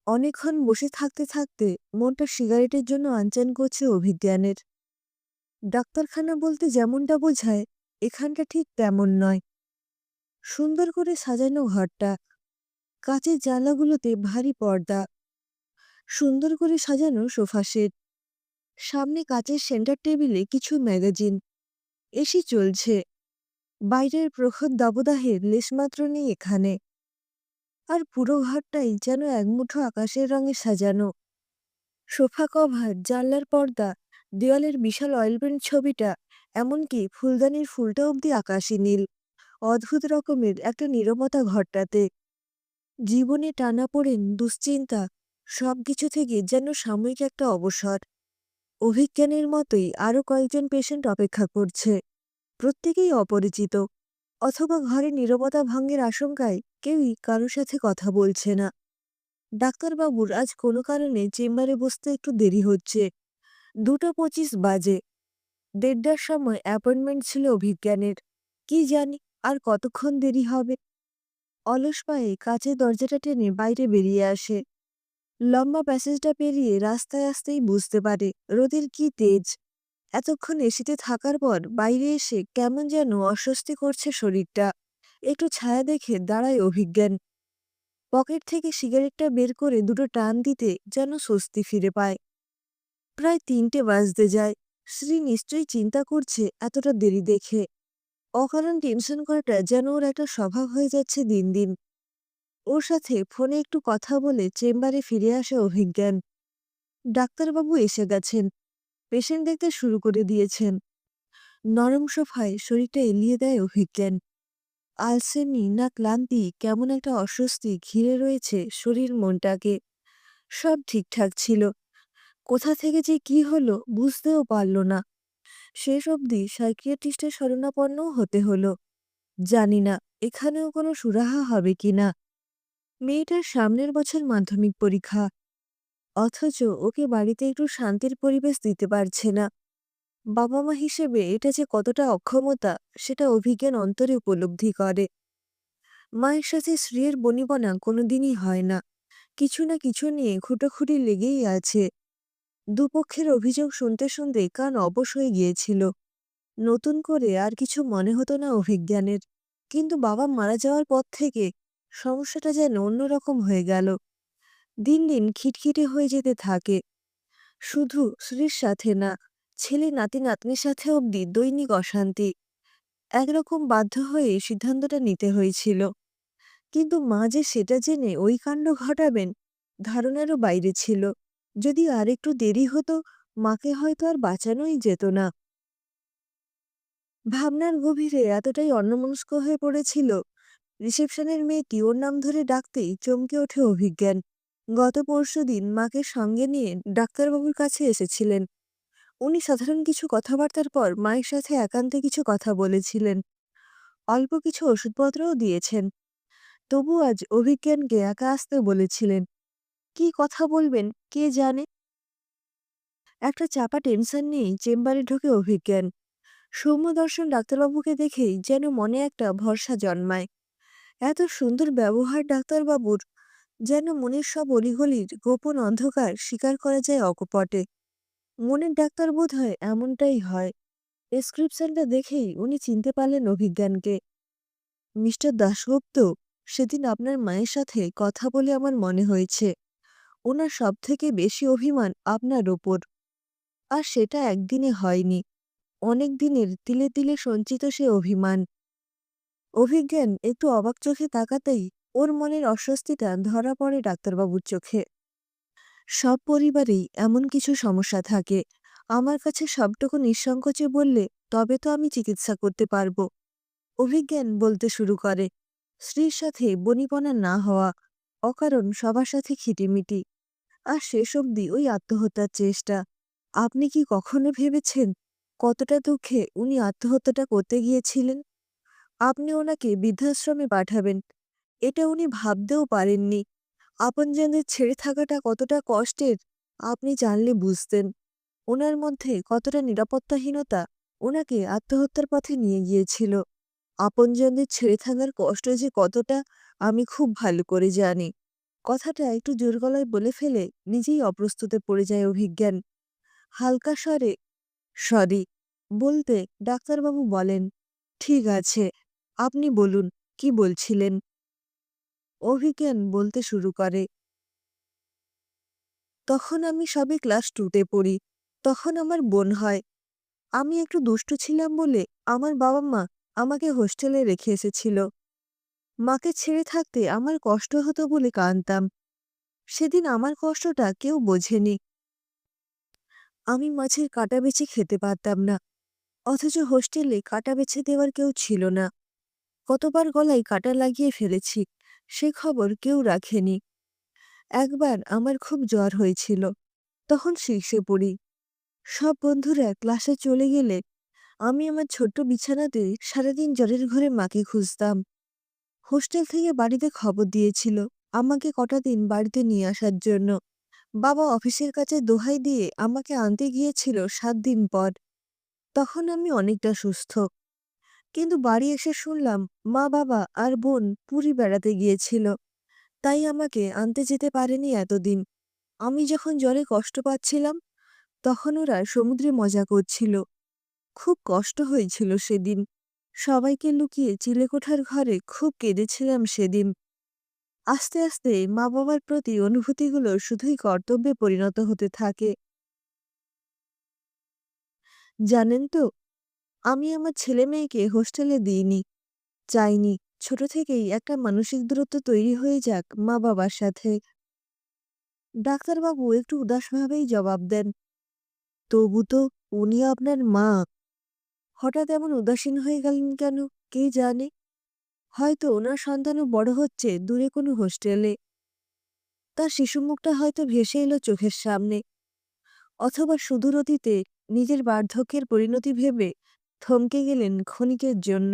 অনেকক্ষণ বসে থাকতে থাকতে মনটা সিগারেটের জন্য আনচান করছে অভিজ্ঞানের। ডাক্তারখানা বলতে যেমনটা বোঝায়, এখানটা ঠিক তেমন নয়। সুন্দর করে সাজানো ঘরটা, কাঁচের জানলাগুলোতে ভারী পর্দা, সুন্দর করে সাজানো সোফা সেট, সামনে কাঁচের সেন্টার টেবিলে কিছু ম্যাগাজিন। এসি চলছে, বাইরের প্রখর দাবদাহের লেশমাত্র নেই এখানে। আর পুরো ঘরটাই যেন একমুঠো আকাশের রঙে সাজানো। সোফা কভার, জানলার পর্দা, দেওয়ালের বিশাল অয়েল পেইন্ট ছবিটা, এমনকি ফুলদানির ফুলটা অবধি আকাশি নীল। অদ্ভুত রকমের একটা নীরবতা ঘরটাতে। জীবনে টানাপোড়েন, দুশ্চিন্তা সবকিছু থেকে যেন সাময়িক একটা অবসর। অভিজ্ঞানের মতোই আরও কয়েকজন পেশেন্ট অপেক্ষা করছে, প্রত্যেকেই অপরিচিত, অথবা ঘরে নীরবতা ভঙ্গের আশঙ্কায় কেউই কারোর সাথে কথা বলছে না। ডাক্তারবাবুর আজ কোনো কারণে চেম্বারে বসতে একটু দেরি হচ্ছে। 2:25 বাজে। 1:30টার সময় অ্যাপয়েন্টমেন্ট ছিল অভিজ্ঞানের। কি জানি আর কতক্ষণ দেরি হবে। অলস পায়ে কাচের দরজাটা টেনে বাইরে বেরিয়ে আসে। লম্বা প্যাসেজটা পেরিয়ে রাস্তায় আসতেই বুঝতে পারে রোদের কি তেজ। এতক্ষণ এসিতে থাকার পর বাইরে এসে কেমন যেন অস্বস্তি করছে শরীরটা। একটু ছায়া দেখে দাঁড়ায় অভিজ্ঞান। পকেট থেকে সিগারেটটা বের করে দুটো টান দিতে যেন স্বস্তি ফিরে পায়। প্রায় 3টে বাজতে যায়। শ্রী নিশ্চয়ই চিন্তা করছে এতটা দেরি দেখে। অকারণ টেনশন করাটা যেন ওর একটা স্বভাব হয়ে যাচ্ছে দিন দিন। ওর সাথে ফোনে একটু কথা বলে চেম্বারে ফিরে আসে অভিজ্ঞান। ডাক্তারবাবু এসে গেছেন, পেশেন্ট দেখতে শুরু করে দিয়েছেন। নরম সোফায় শরীরটা এলিয়ে দেয় অভিজ্ঞান। আলসেমি না ক্লান্তি, কেমন একটা অস্বস্তি ঘিরে রয়েছে শরীর মনটাকে। সব ঠিকঠাক ছিল, কোথা থেকে যে কি হলো বুঝতেও পারল না। শেষ অবধি সাইকিয়াট্রিস্টের শরণাপন্নও হতে হলো। জানি না এখানেও কোনো সুরাহা হবে কিনা। মেয়েটার সামনের বছর মাধ্যমিক পরীক্ষা, অথচ ওকে বাড়িতে একটু শান্তির পরিবেশ দিতে পারছে না। বাবা মা হিসেবে এটা যে কতটা অক্ষমতা সেটা অভিজ্ঞান অন্তরে উপলব্ধি করে। মায়ের সাথে স্ত্রীর বনিবনা কোনোদিনই হয় না, কিছু না কিছু নিয়ে খুঁটোখুটি লেগেই আছে। দুপক্ষের অভিযোগ শুনতে শুনতে কান অবশ হয়ে গিয়েছিল। নতুন করে আর কিছু মনে হতো না অভিজ্ঞানের। কিন্তু বাবা মারা যাওয়ার পর থেকে সমস্যাটা যেন অন্যরকম হয়ে গেল। দিন দিন খিটখিটে হয়ে যেতে থাকে। শুধু স্ত্রীর সাথে না, ছেলে নাতি নাতনির সাথে অবধি দৈনিক অশান্তি। একরকম বাধ্য হয়ে সিদ্ধান্তটা নিতে হয়েছিল। কিন্তু মা যে সেটা জেনে ওই কাণ্ড ঘটাবেন ধারণারও বাইরে ছিল। যদি আরেকটু দেরি হতো, মাকে হয়তো আর বাঁচানোই যেত না। ভাবনার গভীরে এতটাই অন্যমনস্ক হয়ে পড়েছিল, রিসেপশনের মেয়েটি ওর নাম ধরে ডাকতেই চমকে ওঠে অভিজ্ঞান। গত পরশুদিন মাকে সঙ্গে নিয়ে ডাক্তারবাবুর কাছে এসেছিলেন। উনি সাধারণ কিছু কথাবার্তার পর মায়ের সাথে একান্তে কিছু কথা বলেছিলেন। অল্প কিছু ওষুধপত্রও দিয়েছেন। তবু আজ অভিজ্ঞানকে একা আসতে বলেছিলেন। কি কথা বলবেন কে জানে। একটা চাপা টেনশন নিয়েই চেম্বারে ঢোকে অভিজ্ঞান। সৌম্যদর্শন ডাক্তারবাবুকে দেখেই যেন মনে একটা ভরসা জন্মায়। এত সুন্দর ব্যবহার ডাক্তারবাবুর, যেন মনের সব অলিগলির গোপন অন্ধকার স্বীকার করা যায় অকপটে। মনের ডাক্তার বোধহয় এমনটাই হয়। প্রেসক্রিপশনটা দেখেই উনি চিনতে পারলেন অভিজ্ঞানকে। মিস্টার দাশগুপ্ত, সেদিন আপনার মায়ের সাথে কথা বলে আমার মনে হয়েছে ওনার সবথেকে বেশি অভিমান আপনার ওপর। আর সেটা একদিনে হয়নি, অনেক দিনের তিলে তিলে সঞ্চিত সে অভিমান। অভিজ্ঞান একটু অবাক চোখে তাকাতেই ওর মনের অস্বস্তিটা ধরা পড়ে ডাক্তারবাবুর চোখে। সব পরিবারেই এমন কিছু সমস্যা থাকে। আমার কাছে সবটুকু নিঃসংকোচে বললে তবে তো আমি চিকিৎসা করতে পারবো। অভিজ্ঞান বলতে শুরু করে। স্ত্রীর সাথে বনিবনা না হওয়া, অকারণ সবার সাথে খিটিমিটি, আর শেষ অবধি ওই আত্মহত্যার চেষ্টা। আপনি কি কখনো ভেবেছেন কতটা দুঃখে উনি আত্মহত্যাটা করতে গিয়েছিলেন? আপনি ওনাকে বৃদ্ধাশ্রমে পাঠাবেন, এটা উনি ভাবতেও পারেননি। আপনজনদের ছেড়ে থাকাটা কতটা কষ্টের আপনি জানলে বুঝতেন। ওনার মধ্যে কতটা নিরাপত্তাহীনতা ওনাকে আত্মহত্যার পথে নিয়ে গিয়েছিল। আপনজনদের ছেড়ে থাকার কষ্ট যে কতটা আমি খুব ভালো করে জানি। কথাটা একটু জোর গলায় বলে ফেলে নিজেই অপ্রস্তুতে পড়ে যায় অভিজ্ঞান। হালকা স্বরে সরি বলতে ডাক্তারবাবু বলেন, ঠিক আছে, আপনি বলুন, কি বলছিলেন? অভিজ্ঞান বলতে শুরু করে, তখন আমি সবে ক্লাস 2 তে পড়ি। তখন আমার বোন হয়। আমি একটু দুষ্টু ছিলাম বলে আমার বাবা-মা আমাকে হোস্টেলে রেখে এসেছিল। মাকে ছেড়ে থাকতে আমার কষ্ট হতো বলে কাঁদতাম। সেদিন আমার কষ্টটা কেউ বোঝেনি। আমি মাছের কাঁটা বেছে খেতে পারতাম না। অথচ হোস্টেলে কাঁটা বেছে দেওয়ার কেউ ছিল না। কতবার গলায় কাঁটা লাগিয়ে ফেলেছি, সে খবর কেউ রাখেনি। একবার আমার খুব জ্বর হয়েছিল। তখন শীর্ষে পড়ি। সব বন্ধুরা ক্লাসে চলে গেলে আমি আমার ছোট্ট বিছানাতে সারাদিন জ্বরের ঘরে মাকে খুঁজতাম। হোস্টেল থেকে বাড়িতে খবর দিয়েছিল আমাকে কটা দিন বাড়িতে নিয়ে আসার জন্য। বাবা অফিসের কাছে দোহাই দিয়ে আমাকে আনতে গিয়েছিল 7 দিন পর। তখন আমি অনেকটা সুস্থ। কিন্তু বাড়ি এসে শুনলাম মা বাবা আর বোন পুরী বেড়াতে গিয়েছিল। তাই আমাকে আনতে যেতে পারেনি এতদিন। আমি যখন জ্বরে কষ্ট পাচ্ছিলাম তখন ওরা সমুদ্রে মজা করছিল। খুব কষ্ট হয়েছিল সেদিন। সবাইকে লুকিয়ে চিলেকোঠার ঘরে খুব কেঁদেছিলাম সেদিন। আস্তে আস্তে মা বাবার প্রতি অনুভূতিগুলো শুধুই কর্তব্যে পরিণত হতে থাকে। জানেন তো, আমি আমার ছেলে মেয়েকে হোস্টেলে দিইনি, চাইনি ছোট থেকেই একটা মানসিক দূরত্ব তৈরি হয়ে যাক মা বাবার সাথে। ডাক্তারবাবু একটু উদাসভাবেই জবাব দেন, তবু তো উনি আপনার মা। হঠাৎ এমন উদাসীন হয়ে গেলেন কেন কে জানে। হয়তো ওনার সন্তানও বড় হচ্ছে দূরে কোনো হোস্টেলে। তার শিশুমুখটা হয়তো ভেসে এলো চোখের সামনে। অথবা সুদূর অতীতে নিজের বার্ধক্যের পরিণতি ভেবে থমকে গেলেন ক্ষণিকের জন্য।